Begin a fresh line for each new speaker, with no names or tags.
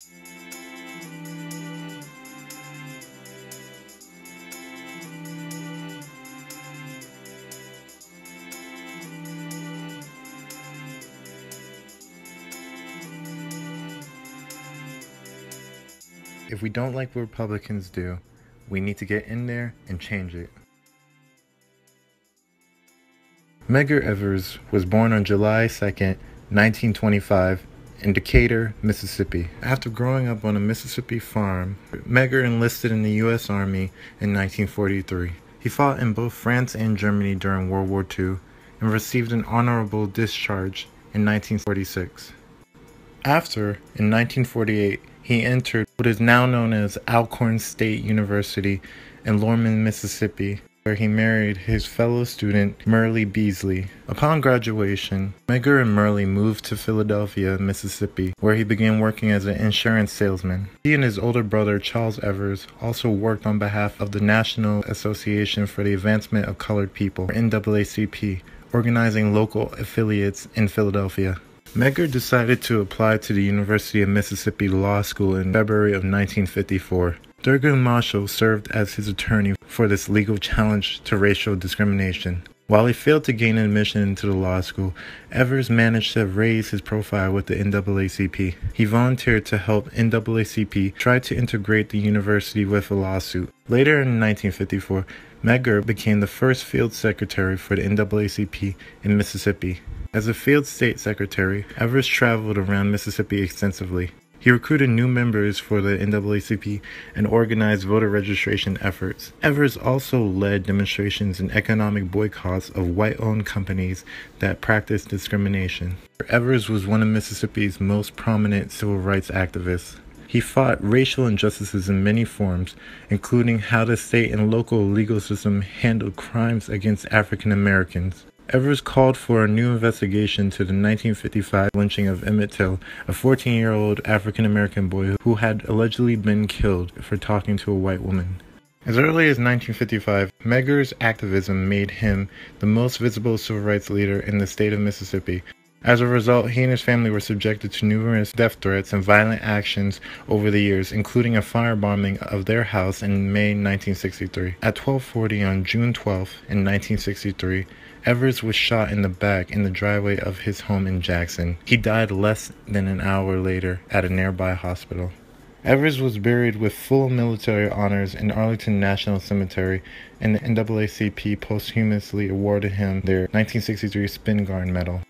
If we don't like what Republicans do, we need to get in there and change it. Medgar Evers was born on July 2nd, 1925, in Decatur, Mississippi. After growing up on a Mississippi farm, Medgar enlisted in the U.S. Army in 1943. He fought in both France and Germany during World War II and received an honorable discharge in 1946. After, in 1948, he entered what is now known as Alcorn State University in Lorman, Mississippi, where he married his fellow student Merle Beasley. Upon graduation, Medgar and Merle moved to Philadelphia, Mississippi, where he began working as an insurance salesman. He and his older brother, Charles Evers, also worked on behalf of the National Association for the Advancement of Colored People, or NAACP, organizing local affiliates in Philadelphia. Medgar decided to apply to the University of Mississippi Law School in February of 1954. Thurgood Marshall served as his attorney for this legal challenge to racial discrimination. While he failed to gain admission into the law school, Evers managed to raise his profile with the NAACP. He volunteered to help NAACP try to integrate the university with a lawsuit. Later in 1954, Medgar became the first field secretary for the NAACP in Mississippi. As a field state secretary, Evers traveled around Mississippi extensively. He recruited new members for the NAACP and organized voter registration efforts. Evers also led demonstrations and economic boycotts of white-owned companies that practiced discrimination. Evers was one of Mississippi's most prominent civil rights activists. He fought racial injustices in many forms, including how the state and local legal system handled crimes against African Americans. Evers called for a new investigation to the 1955 lynching of Emmett Till, a 14-year-old African-American boy who had allegedly been killed for talking to a white woman. As early as 1955, Medgar's activism made him the most visible civil rights leader in the state of Mississippi. As a result, he and his family were subjected to numerous death threats and violent actions over the years, including a firebombing of their house in May 1963. At 12:40 on June 12, in 1963, Evers was shot in the back in the driveway of his home in Jackson. He died less than an hour later at a nearby hospital. Evers was buried with full military honors in Arlington National Cemetery, and the NAACP posthumously awarded him their 1963 Spingarn Medal.